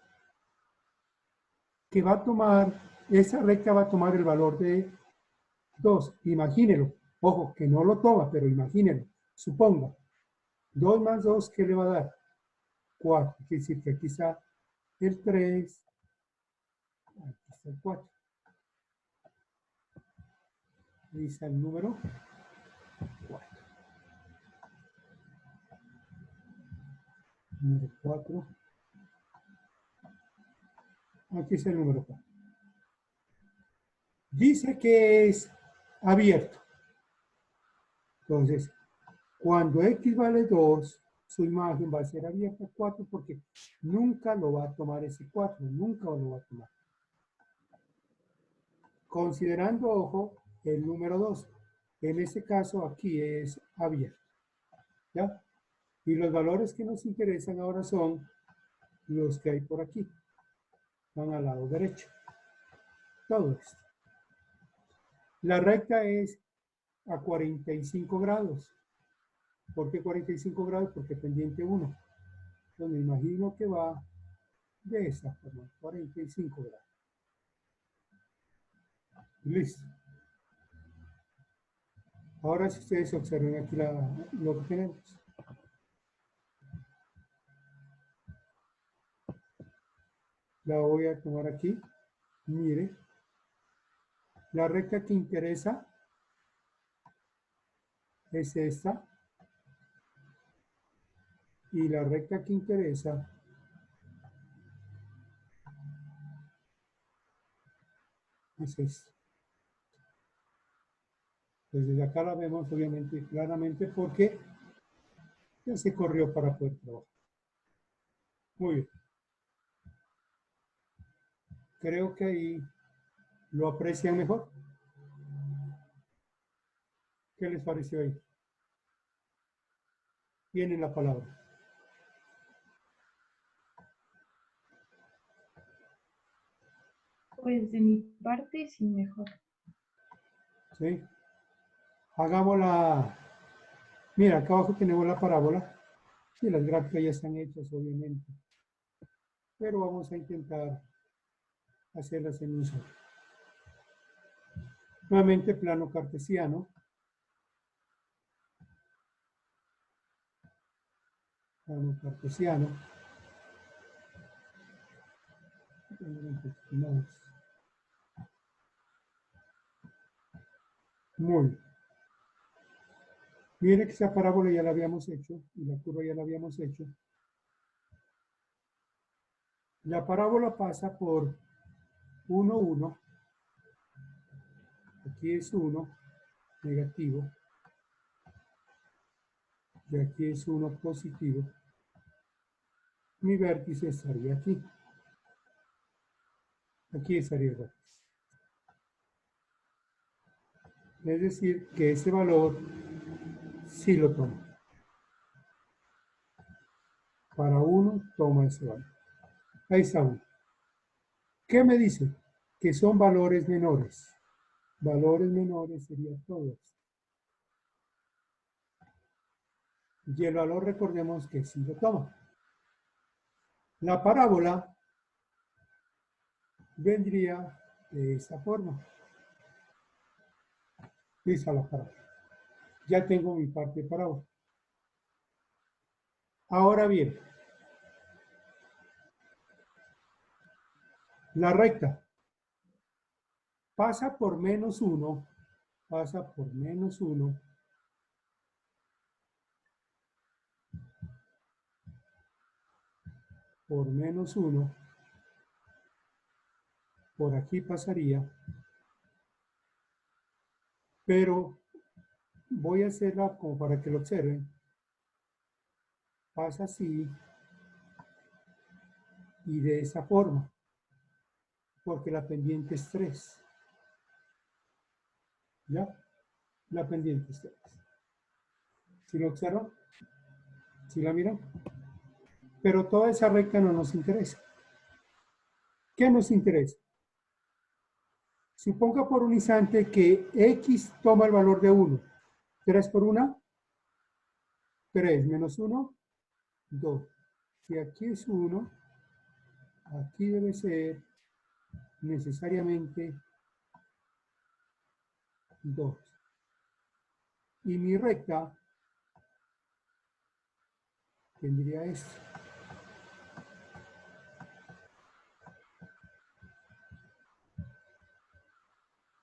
[SPEAKER 1] que va a tomar, esa recta va a tomar el valor de 2. Imagínelo. Ojo, que no lo toma, pero imagínelo. Suponga. 2 más 2, ¿qué le va a dar? 4. Quiere decir que aquí está el 3. Aquí está el 4. Ahí está el número 4. Número 4. Aquí está el número 4. Dice que es abierto. Entonces, cuando x vale 2, su imagen va a ser abierta 4 porque nunca lo va a tomar ese 4, nunca lo va a tomar. Considerando, ojo, el número 2. En este caso aquí es abierto. ¿Ya? Y los valores que nos interesan ahora son los que hay por aquí. Van al lado derecho. Todo esto. La recta es a 45 grados. ¿Por qué 45 grados? Porque pendiente 1. Entonces me imagino que va de esa forma, 45 grados. Listo. Ahora si ustedes observen aquí lo que tenemos. La voy a tomar aquí. Mire. La recta que interesa es esta. Y la recta que interesa es esta. Pues desde acá la vemos obviamente claramente porque ya se corrió para poder trabajar. Muy bien. Creo que ahí lo aprecian mejor. ¿Qué les pareció ahí? Tienen la palabra.
[SPEAKER 3] Pues de mi parte sí mejor.
[SPEAKER 1] ¿Sí? Hagamos la... Mira, acá abajo tenemos la parábola. Y las gráficas ya están hechas, obviamente. Pero vamos a intentar hacerlas en un solo. Nuevamente, plano cartesiano. Plano cartesiano. Muy bien. Mire que esa parábola ya la habíamos hecho y la curva ya la habíamos hecho. La parábola pasa por 1, 1. Aquí es 1, negativo. Y aquí es 1, positivo. Mi vértice estaría aquí. Aquí estaría el vértice. Es decir, que ese valor sí lo toma. Para 1 toma ese valor. Ahí está 1. ¿Qué me dice? que son valores menores. Valores menores sería todo esto. Y el valor, recordemos que sí lo toma. La parábola vendría de esta forma. Esa es la parábola. Ya tengo mi parte de parábola. Ahora bien, la recta pasa por menos 1, pasa por menos 1, por menos 1, por aquí pasaría, pero voy a hacerla como para que lo observen. Pasa así y de esa forma, porque la pendiente es 3. ¿Ya? La pendiente es 3. ¿Sí lo observan? ¿Sí la miran? Pero toda esa recta no nos interesa. ¿Qué nos interesa? Suponga por un instante que X toma el valor de 1. 3 por 1, 3 menos 1, 2. Si aquí es 1, aquí debe ser necesariamente 2. Y mi recta tendría esto.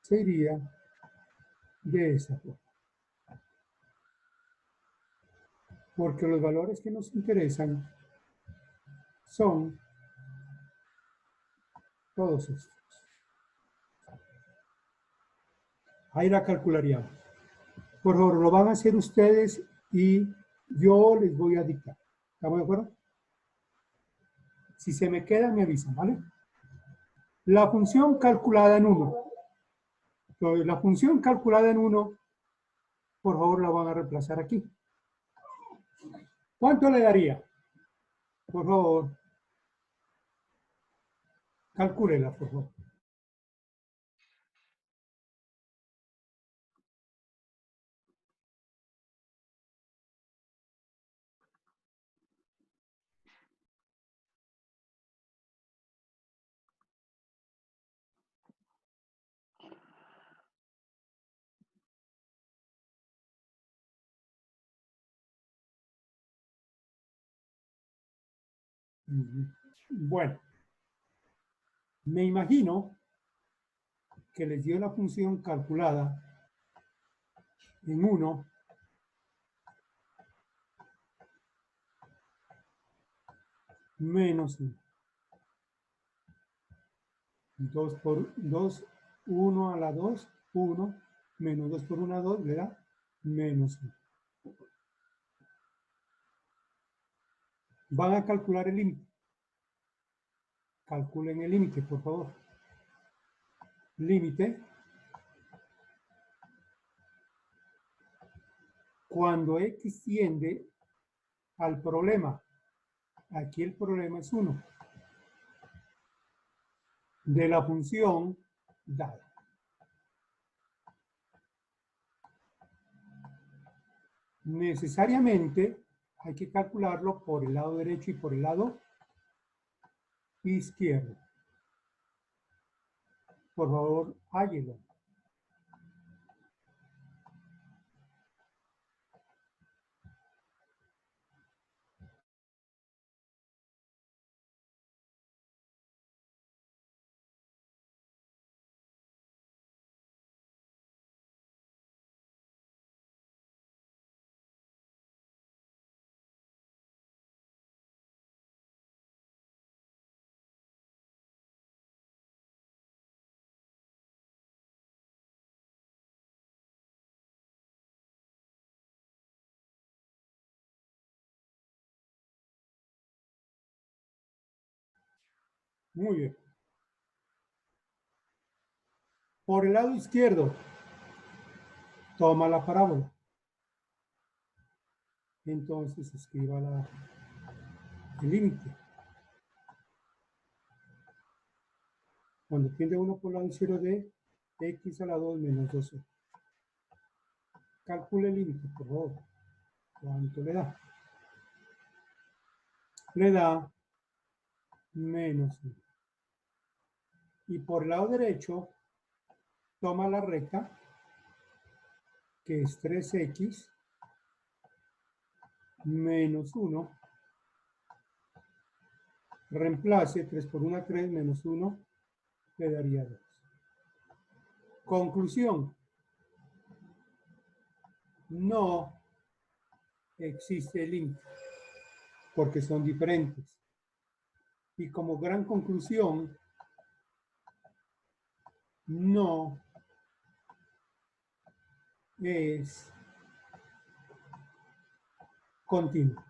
[SPEAKER 1] Sería de esa forma. Porque los valores que nos interesan son todos estos. Ahí la calcularíamos. Por favor, lo van a hacer ustedes y yo les voy a dictar. ¿Estamos de acuerdo? Si se me queda, me avisan, ¿vale? La función calculada en 1. Entonces, la función calculada en 1, por favor, la van a reemplazar aquí. ¿Cuánto le daría? Por favor, calcúlela, por favor. Bueno, me imagino que les dio la función calculada en 1 menos 1. 2 por 2, 1 a la 2, 1, menos 2 por 1, 2, le da menos 1. Van a calcular el límite. Calculen el límite, por favor. Límite. Cuando X tiende al problema, aquí el problema es 1, de la función dada. Necesariamente hay que calcularlo por el lado derecho y por el lado izquierdo. Por favor, hágalo. Muy bien. Por el lado izquierdo, toma la parábola. Entonces escriba el límite. Cuando tiende 1 por lado y 0 de x a la 2 menos 2c. Calcule el límite, por favor. ¿Cuánto le da? Le da menos 1. Y por el lado derecho, toma la recta, que es 3x menos 1. Reemplace 3 por 1, 3 menos 1, le daría 2. Conclusión. No existe límite, porque son diferentes. Y como gran conclusión, no es continuo.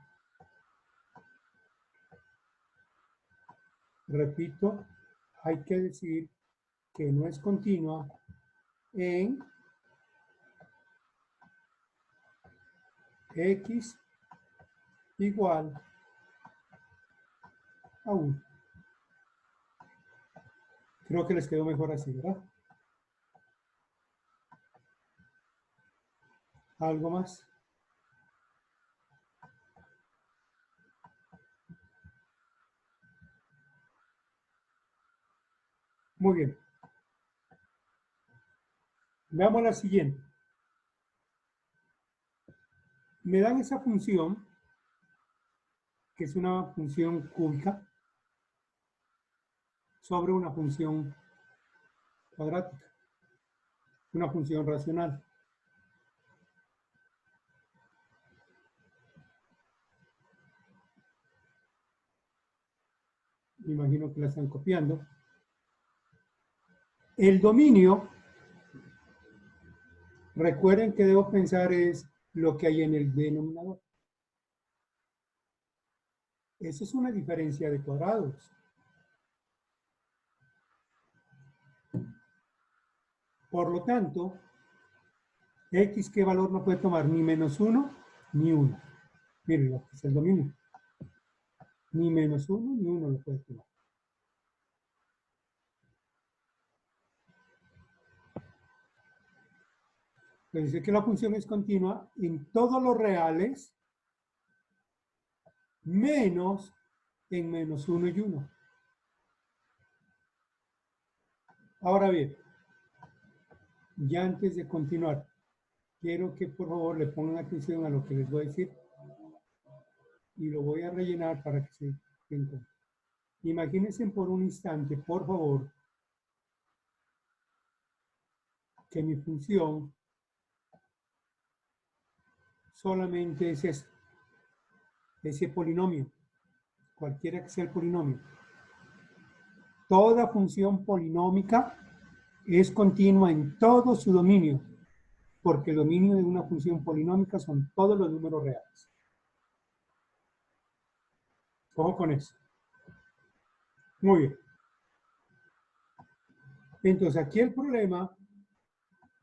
[SPEAKER 1] Repito, hay que decir que no es continua en x igual a 1. Creo que les quedó mejor así, ¿verdad? ¿Algo más? Muy bien. Veamos la siguiente. Me dan esa función, que es una función cúbica, sobre una función cuadrática, una función racional. Me imagino que la están copiando. El dominio, recuerden que debo pensar es lo que hay en el denominador. Eso es una diferencia de cuadrados. Por lo tanto, x, ¿qué valor no puede tomar? Ni menos 1, ni 1. Miren, aquí es el dominio. Ni menos 1, ni 1 lo puede tomar. Entonces dice que la función es continua en todos los reales, menos en menos 1 y 1. Ahora bien, ya antes de continuar, quiero que por favor le pongan atención a lo que les voy a decir y lo voy a rellenar para que se den cuenta. Imagínense por un instante, por favor, que mi función solamente es ese polinomio, cualquiera que sea el polinomio. Toda función polinómica es continua en todo su dominio, porque el dominio de una función polinómica son todos los números reales. Ojo con eso. Muy bien. Entonces aquí el problema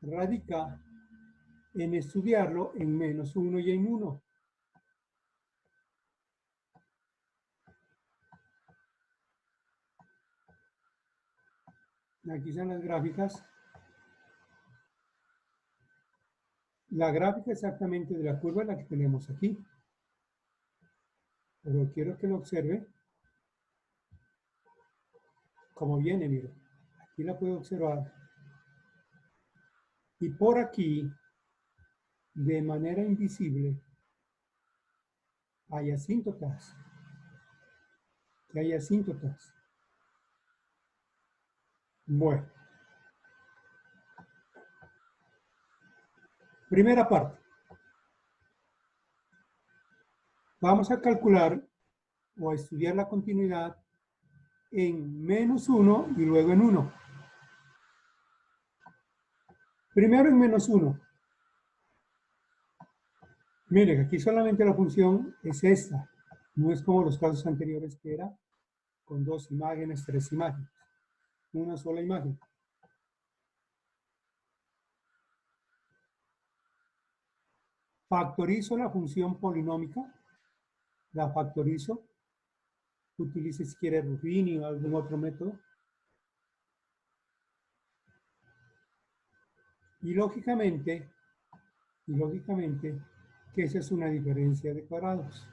[SPEAKER 1] radica en estudiarlo en menos 1 y en 1. Aquí están las gráficas. La gráfica exactamente de la curva es la que tenemos aquí. Pero quiero que lo observe como viene, mire. Aquí la puedo observar. Y por aquí, de manera invisible, hay asíntotas. Que hay asíntotas. Bueno. Primera parte. Vamos a calcular o a estudiar la continuidad en menos 1 y luego en 1. Primero en menos 1. Miren, aquí solamente la función es esta. No es como los casos anteriores que era con 2 imágenes, 3 imágenes. Una sola imagen. Factorizo la función polinómica. La factorizo. Utilice si quiere Ruffini o algún otro método. Y lógicamente, que esa es una diferencia de cuadrados.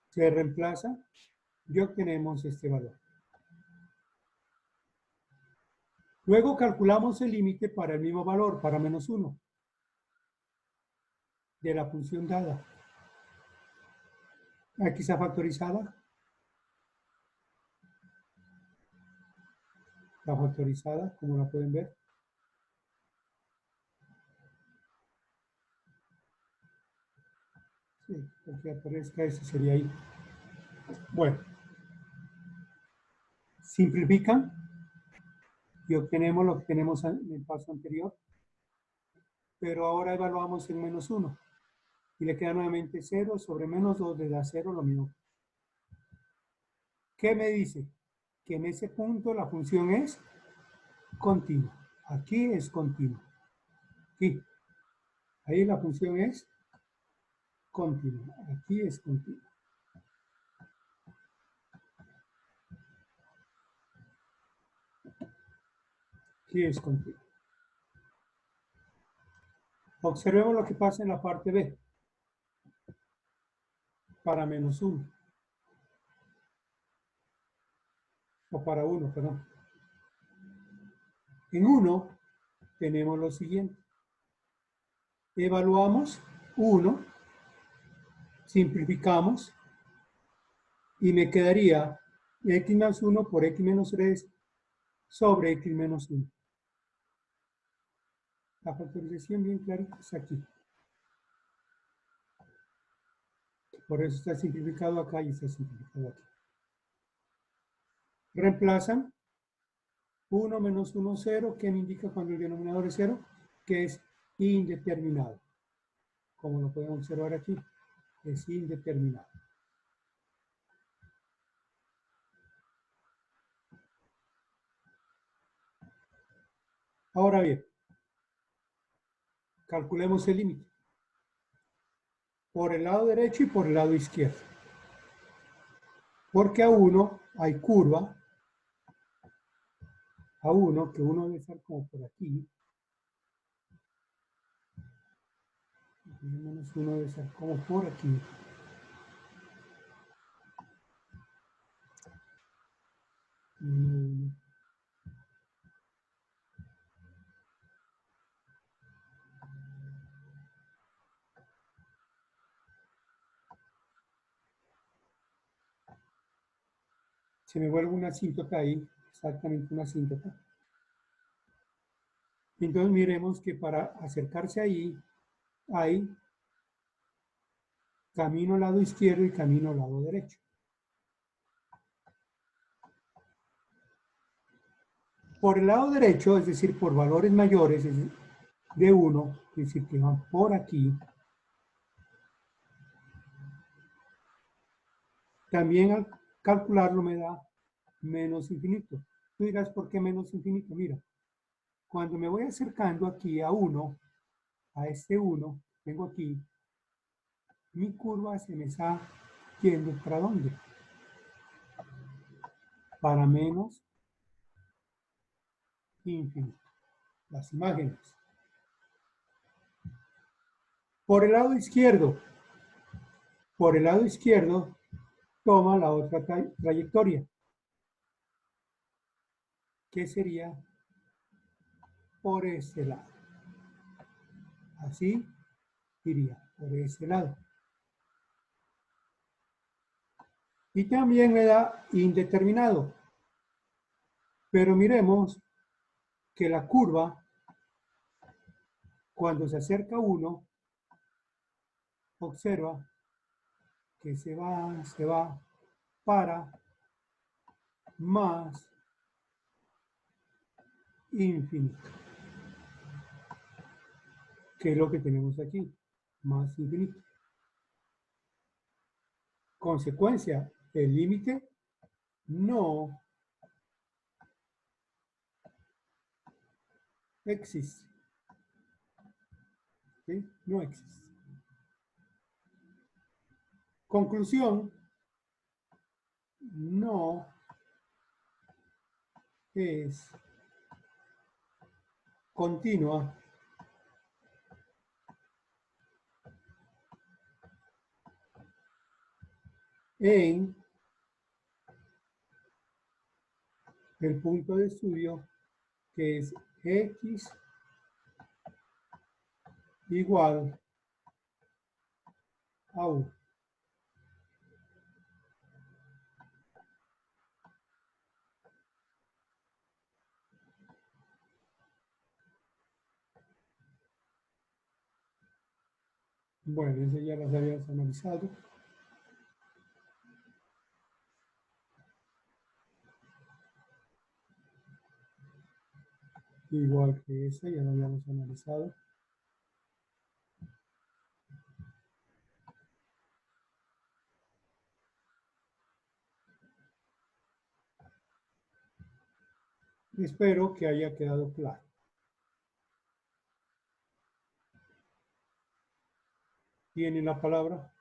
[SPEAKER 1] Se reemplaza y obtenemos este valor. Luego calculamos el límite para el mismo valor, para menos 1, de la función dada. Aquí está factorizada. Está factorizada, como la pueden ver. Sí, porque aparezca, ese sería ahí. Bueno, simplifican y obtenemos lo que tenemos en el paso anterior, pero ahora evaluamos en menos 1 y le queda nuevamente 0 sobre menos 2 le da 0, lo mismo. ¿Qué me dice? Que en ese punto la función es continua. Aquí es continua. Aquí. Ahí la función es continua. Aquí es continua. Aquí es continua. Observemos lo que pasa en la parte B. Para menos 1. O para 1, perdón. En 1 tenemos lo siguiente. Evaluamos 1, simplificamos y me quedaría x más 1 por x menos 3 sobre x menos 1. La factorización bien clarita es aquí. Por eso está simplificado acá y está simplificado aquí. Reemplazan 1 menos 1, 0, que me indica cuando el denominador es 0, que es indeterminado. Como lo podemos observar aquí, es indeterminado. Ahora bien, calculemos el límite. Por el lado derecho y por el lado izquierdo. Porque a 1 hay curva, a 1, que 1 debe estar como por aquí. Menos 1 debe estar como por aquí. Se me vuelve una asíntota ahí, exactamente una asíntota. Entonces miremos que para acercarse ahí hay camino al lado izquierdo y camino al lado derecho. Por el lado derecho, es decir, por valores mayores de 1, es decir, que van por aquí, también al calcularlo me da menos infinito. Tú dirás, ¿por qué menos infinito? Mira, cuando me voy acercando aquí a 1, a este 1, tengo aquí, mi curva se me está yendo ¿para dónde? Para menos infinito. Las imágenes. Por el lado izquierdo, toma la otra trayectoria, que sería por este lado. Así iría, por ese lado. Y también me da indeterminado. Pero miremos que la curva, cuando se acerca a 1, observa que se va para más infinito. Que es lo que tenemos aquí, más infinito. Consecuencia, el límite no existe. ¿Sí? No existe. Conclusión, no es continua en el punto de estudio que es X igual a U. Bueno, ese ya las habíamos analizado. Igual que esa, ya lo habíamos analizado. Espero que haya quedado claro. ¿Tienen la palabra?